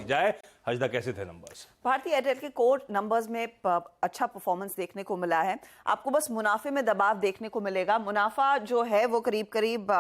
जाए। हजदा, कैसे थे नंबर्स? भारतीय एयरटेल के कोर नंबर्स में अच्छा परफॉर्मेंस देखने को मिला है। आपको बस मुनाफे में दबाव देखने को मिलेगा। मुनाफा जो है वो करीब करीब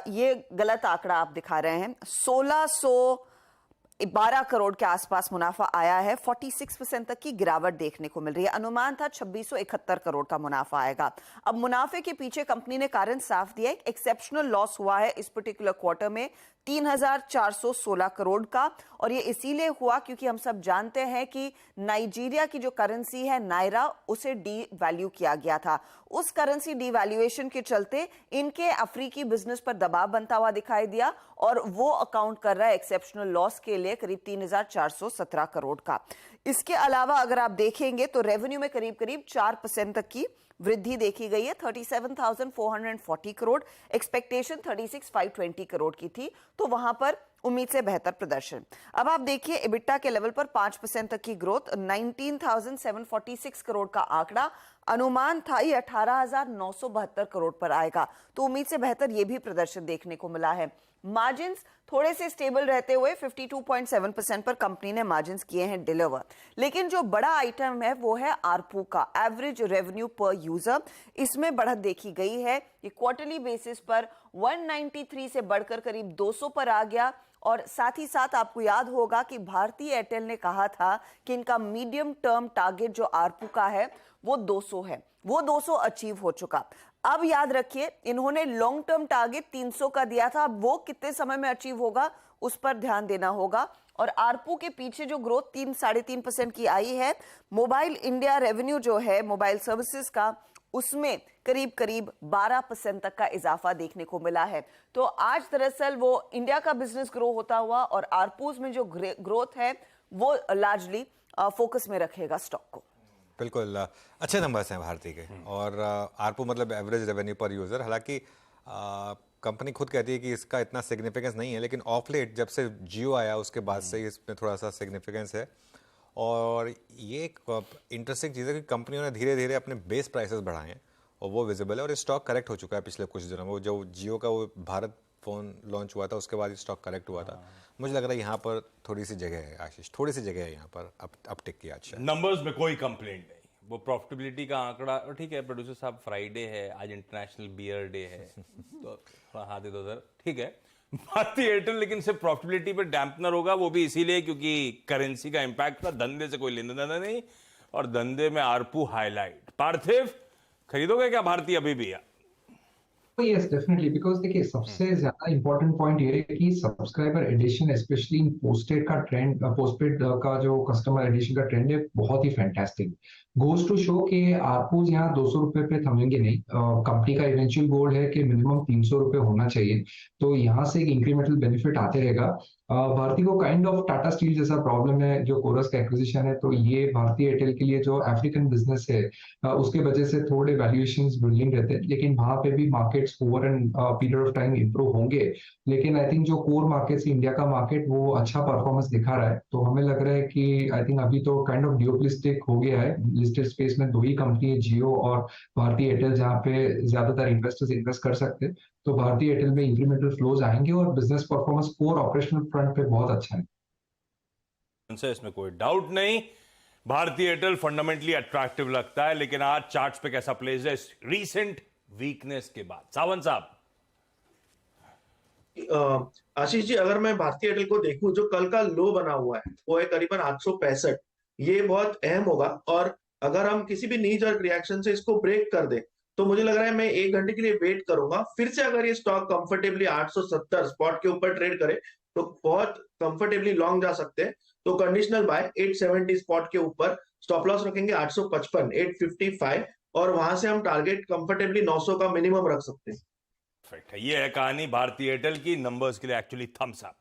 ये गलत आंकड़ा आप दिखा रहे हैं, 1612 करोड़ के आसपास मुनाफा आया है। 46% तक की गिरावट देखने को मिल रही है। अनुमान था 2671 करोड़ का मुनाफा आएगा। अब मुनाफे के पीछे कंपनी ने कारण साफ दिया है। एक्सेप्शनल लॉस हुआ है इस पर्टिकुलर क्वार्टर में 3416 करोड़ का, और ये इसीलिए हुआ क्योंकि हम सब जानते हैं कि नाइजीरिया की जो करेंसी है नायरा, उसे डी वैल्यू किया गया था। उस करेंसी डीवैल्यूएशन के चलते इनके अफ्रीकी बिजनेस पर दबाव बनता हुआ दिखाई दिया, और वो अकाउंट कर रहा है एक्सेप्शनल लॉस के लिए करीब 3417 करोड़ का। इसके अलावा अगर आप देखेंगे तो रेवेन्यू में करीब करीब 4% तक की वृद्धि देखी गई है। 37,440 करोड़, एक्सपेक्टेशन 36,520 करोड़ की थी, तो वहां पर उम्मीद से बेहतर प्रदर्शन। अब आप देखिए इबिटा के लेवल पर 5% तक की ग्रोथ, 19,746 करोड़ का आंकड़ा, अनुमान था ये 18,972 करोड़ पर आएगा, तो उम्मीद से बेहतर ये भी प्रदर्शन देखने को मिला है। मार्जिन्स थोड़े से स्टेबल रहते हुए 52.7% पर कंपनी ने मार्जिन्स किए हैं डिलीवर। लेकिन जो बड़ा आइटम है वो है आरपू का, एवरेज रेवेन्यू पर यूजर। इसमें बढ़त देखी गई है। ये क्वार्टरली बेसिस पर 193 से बढ़कर करीब 200 पर आ गया। और साथ ही साथ आपको याद होगा कि भारतीय एयरटेल ने कहा था कि इनका मीडियम टर्म टारगेट जो आरपू का है वो 200 है, वो 200 अचीव हो चुका। अब याद रखिए इन्होंने लॉन्ग टर्म टारगेट 300 का दिया था, अब वो कितने समय में अचीव होगा उस पर ध्यान देना होगा। और आरपू के पीछे जो ग्रोथ 3-3.5% की आई है, मोबाइल इंडिया रेवेन्यू जो है मोबाइल सर्विसेज का, उसमें करीब करीब 12% तक का इजाफा देखने को मिला है। तो आज दरअसल वो इंडिया का बिजनेस ग्रो होता हुआ, और आरपूज में जो ग्रोथ है वो लार्जली फोकस में रखेगा स्टॉक को। बिल्कुल अच्छे नंबर्स हैं भारती के, और आरपू मतलब एवरेज रेवेन्यू पर यूज़र। हालांकि कंपनी खुद कहती है कि इसका इतना सिग्निफिकेंस नहीं है, लेकिन ऑफ लेट जब से जियो आया उसके बाद से इसमें थोड़ा सा सिग्निफिकेंस है। और ये एक इंटरेस्टिंग चीज़ है कि कंपनियों ने धीरे धीरे अपने बेस प्राइसेस बढ़ाए हैं, और वो विजिबल है। और स्टॉक करेक्ट हो चुका है पिछले कुछ दिनों में। वो जो जियो का वो भारत फ़ोन लॉन्च हुआ था उसके बाद स्टॉक करेक्ट हुआ था। मुझे लग रहा है यहाँ पर थोड़ी सी जगह है आशीष, थोड़ी सी जगह है यहाँ पर अपटिक की। अच्छा, नंबर्स में कोई कंप्लेंट नहीं, वो प्रॉफिटेबिलिटी का आंकड़ा ठीक है। प्रोड्यूसर साहब, फ्राइडे है आज, इंटरनेशनल बियर डे है, तो थोड़ा हाथ इधर, ठीक है। भारतीय एयरटेल लेकिन सिर्फ प्रॉफिटेबिलिटी पर डैम्पनर होगा, वो भी इसीलिए क्योंकि करेंसी का इंपैक्ट था। धंधे से कोई लेना देना नहीं, और धंधे में आरपू हाईलाइट। पार्थिव, खरीदोगे क्या भारतीय अभी भी? यस डेफिनेटली, बिकॉज देखिए सबसे ज्यादा इंपॉर्टेंट पॉइंट ये है कि subscriber addition specially in postpaid का ट्रेंड, पोस्टपेड का जो कस्टमर एडिशन का ट्रेंड है बहुत ही फैंटास्टिक। गोज टू शो कि आरपूज यहाँ 200 रुपए पे थमेंगे नहीं। कंपनी का इवेंचुअल गोल है कि मिनिमम 300 रुपए होना चाहिए, तो यहाँ से एक इंक्रीमेंटल बेनिफिट आते रहेगा। भारती को काइंड ऑफ टाटा स्टील जैसा प्रॉब्लम है जो कोरस का एक्विजिशन है, तो ये भारतीय एयरटेल के लिए जो अफ्रीकन बिजनेस है उसके वजह से थोड़े वैल्यूएशंस बिल्डिंग रहते हैं, लेकिन वहां पे भी markets over and period of time improve होंगे। लेकिन आई थिंक जो कोर मार्केट्स इंडिया का मार्केट वो अच्छा परफॉर्मेंस दिखा रहा है, तो हमें लग रहा है कि आई थिंक अभी तो काइंड ऑफ ड्यूप्लिस्टिक हो गया है। लिस्टेड स्पेस में 2 ही कंपनी है, जियो और भारतीय एयरटेल, जहाँ पे ज्यादातर इन्वेस्टर्स इन्वेस्ट कर सकते हैं। तो भारतीय एयरटेल में इंक्रीमेंटल फ्लोज आएंगे और business performance core operational front पे बहुत अच्छा है। इसमें कोई डाउट नहीं, भारतीय एयरटेल फंडामेंटली अट्रैक्टिव लगता है। लेकिन आज चार्ट्स पे कैसा प्लेस है रीसेंट वीकनेस के बाद? सावंत साहब। आशीष जी, अगर मैं भारतीय एयरटेल को देखूं, जो कल का लो बना हुआ है वो है करीबन 865, ये बहुत अहम होगा। और अगर हम किसी भी नी जर्क रिएक्शन से इसको ब्रेक कर दे तो मुझे लग रहा है मैं 1 घंटे के लिए वेट करूंगा। फिर से अगर ये स्टॉक कंफर्टेबली 870 स्पॉट के ऊपर ट्रेड करे तो बहुत कंफर्टेबली लॉन्ग जा सकते हैं। तो कंडीशनल बाय 870 स्पॉट के ऊपर, स्टॉप लॉस रखेंगे 855, 855, और वहां से हम टारगेट कंफर्टेबली 900 का मिनिमम रख सकते हैं। ये है कहानी भारतीय एयरटेल की। नंबर्स के लिए एक्चुअली थम्स अप।